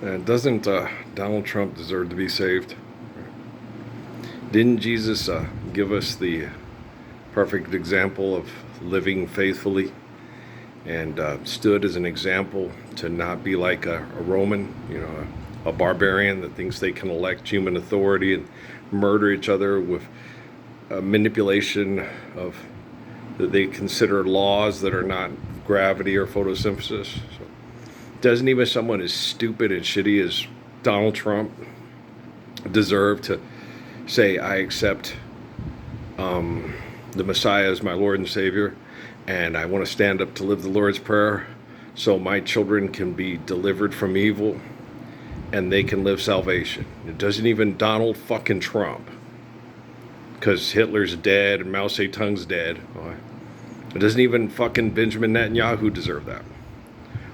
Doesn't Donald Trump deserve to be saved? Didn't Jesus give us the perfect example of living faithfully and stood as an example to not be like a Roman, a barbarian that thinks they can elect human authority and murder each other with manipulation of that they consider laws that are not gravity or photosynthesis. So, doesn't even someone as stupid and shitty as Donald Trump deserve to say, I accept the Messiah as my Lord and Savior, and I want to stand up to live the Lord's Prayer so my children can be delivered from evil and they can live salvation? It doesn't even Donald fucking Trump, because Hitler's dead and Mao Zedong's dead. It doesn't even fucking Benjamin Netanyahu deserve that.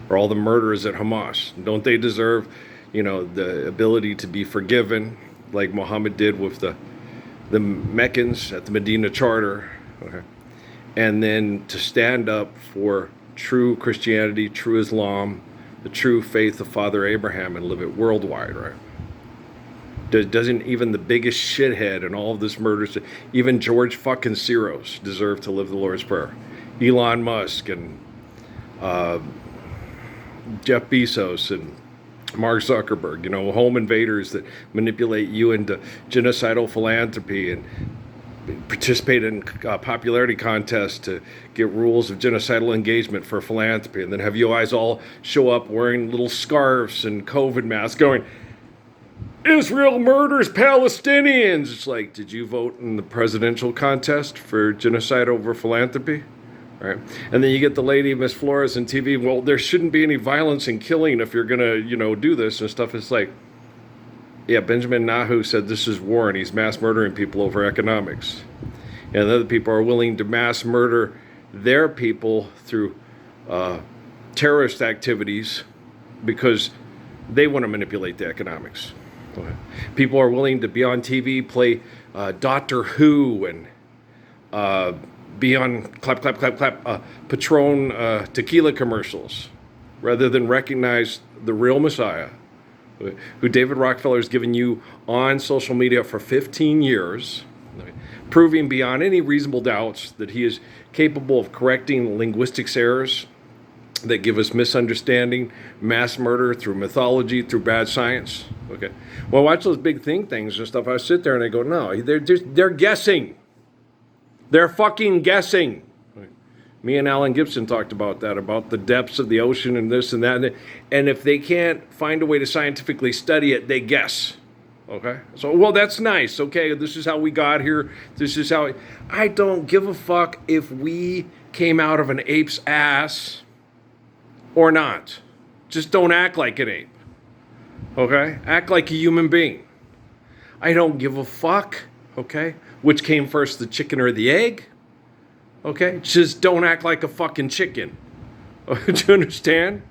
Or all the murderers at Hamas. Don't they deserve, the ability to be forgiven like Muhammad did with the Meccans at the Medina Charter? Okay. And then to stand up for true Christianity, true Islam, the true faith of Father Abraham, and live it worldwide, right? Doesn't even the biggest shithead in all of this murders, even George fucking Soros, deserve to live the Lord's Prayer? Elon Musk and Jeff Bezos and Mark Zuckerberg, home invaders that manipulate you into genocidal philanthropy and participate in popularity contests to get rules of genocidal engagement for philanthropy, and then have you guys all show up wearing little scarves and COVID masks going, Israel murders Palestinians. It's like, did you vote in the presidential contest for genocide over philanthropy? Right. And then you get the lady, Miss Flores, on TV. Well, there shouldn't be any violence and killing if you're going to, do this and stuff. It's like, yeah, Benjamin Netanyahu said this is war and he's mass murdering people over economics. And other people are willing to mass murder their people through terrorist activities because they want to manipulate the economics. Okay. People are willing to be on TV, play Doctor Who, and be on clap, clap, clap, clap, Patron tequila commercials, rather than recognize the real Messiah, who David Rockefeller has given you on social media for 15 years, proving beyond any reasonable doubts that he is capable of correcting linguistics errors that give us misunderstanding, mass murder through mythology, through bad science. Okay. Well, I watch those big think things and stuff. I sit there and I go, no, they're guessing. They're fucking guessing. Me and Alan Gibson talked about that, about the depths of the ocean and this and that. And if they can't find a way to scientifically study it, they guess. Okay? So, well, that's nice. Okay, this is how we got here. This is how... I don't give a fuck if we came out of an ape's ass or not. Just don't act like an ape. Okay? Act like a human being. I don't give a fuck. Okay? Which came first, the chicken or the egg? Okay? Just don't act like a fucking chicken. Do you understand?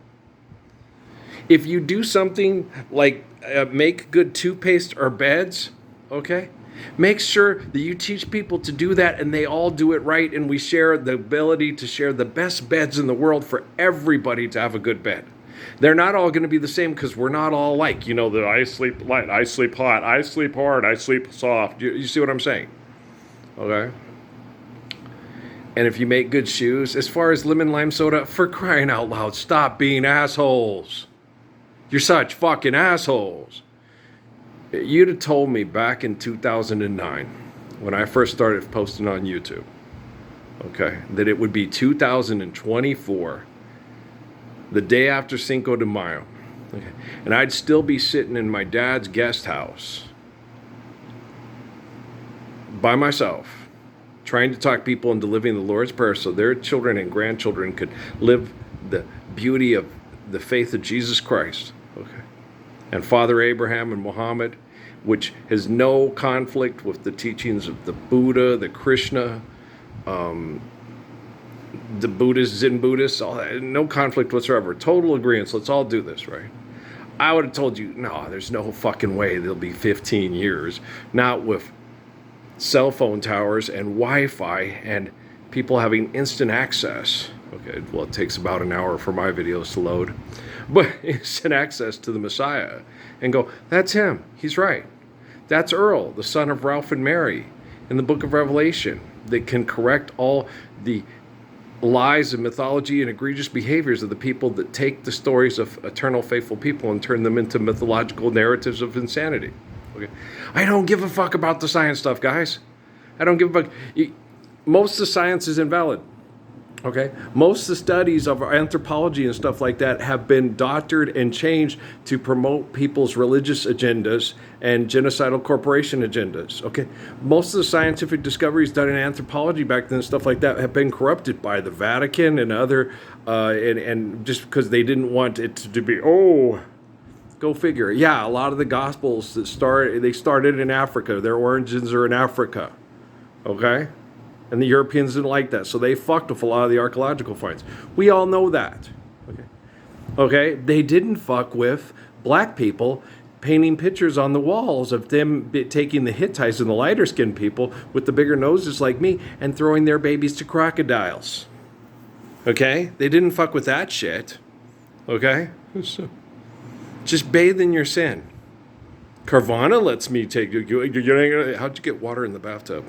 If you do something like make good toothpaste or beds, okay? Make sure that you teach people to do that and they all do it right, and we share the ability to share the best beds in the world for everybody to have a good bed. They're not all going to be the same because we're not all like, that I sleep light, I sleep hot, I sleep hard, I sleep soft. You see what I'm saying? Okay? And if you make good shoes, as far as lemon lime soda, for crying out loud, stop being assholes. You're such fucking assholes. You'd have told me back in 2009, when I first started posting on YouTube, okay, that it would be 2024, the day after Cinco de Mayo, okay, and I'd still be sitting in my dad's guest house by myself, trying to talk people into living the Lord's Prayer so their children and grandchildren could live the beauty of the faith of Jesus Christ, okay, and Father Abraham and Muhammad, which has no conflict with the teachings of the Buddha, the Krishna, the Buddhists, Zen Buddhists, all that, no conflict whatsoever. Total agreement. Let's all do this, right? I would have told you, no, there's no fucking way there'll be 15 years, not with cell phone towers and Wi-Fi and people having instant access. Okay, well, it takes about an hour for my videos to load. but instant access to the Messiah and go, that's him. He's right. That's Earl, the son of Ralph and Mary in the book of Revelation, that can correct all the lies and mythology and egregious behaviors of the people that take the stories of eternal faithful people and turn them into mythological narratives of insanity. Okay, I don't give a fuck about the science stuff, guys. I don't give a fuck. Most of the science is invalid. Okay, most of the studies of anthropology and stuff like that have been doctored and changed to promote people's religious agendas and genocidal corporation agendas. Okay, most of the scientific discoveries done in anthropology back then and stuff like that have been corrupted by the Vatican and other, and just because they didn't want it to be, go figure. Yeah, a lot of the gospels that started in Africa. Their origins are in Africa. Okay. And the Europeans didn't like that, so they fucked with a lot of the archaeological finds. We all know that. Okay? They didn't fuck with black people painting pictures on the walls of them taking the Hittites and the lighter-skinned people with the bigger noses like me and throwing their babies to crocodiles. Okay? They didn't fuck with that shit. Okay? Just bathe in your sin. Carvana lets me take you. How'd you get water in the bathtub?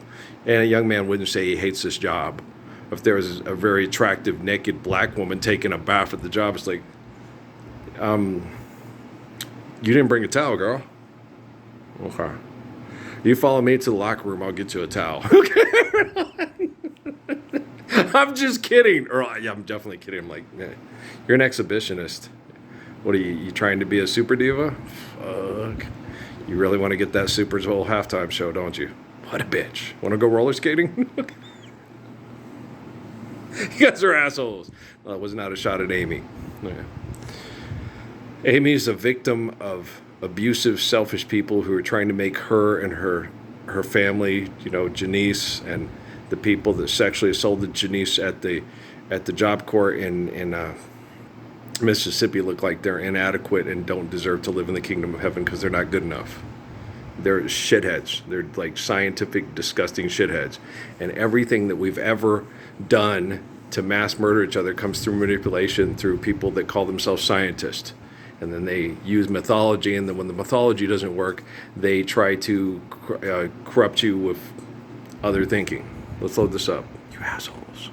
And a young man wouldn't say he hates this job. If there was a very attractive, naked black woman taking a bath at the job, it's like, you didn't bring a towel, girl. Okay. You follow me to the locker room, I'll get you a towel. Okay. I'm just kidding. Yeah, I'm definitely kidding. I'm like, yeah, you're an exhibitionist. What are you trying to be a super diva? Fuck. You really want to get that Super Bowl halftime show, don't you? What a bitch. Want to go roller skating? You guys are assholes. Well, it was not a shot at Amy. Yeah. Amy's a victim of abusive, selfish people who are trying to make her and her family, Janice and the people that sexually assaulted Janice at the Job Corps in Mississippi look like they're inadequate and don't deserve to live in the kingdom of heaven because they're not good enough. They're shitheads. They're like scientific, disgusting shitheads. And everything that we've ever done to mass murder each other comes through manipulation, through people that call themselves scientists. And then they use mythology, and then when the mythology doesn't work, they try to corrupt you with other thinking. Let's load this up. You assholes.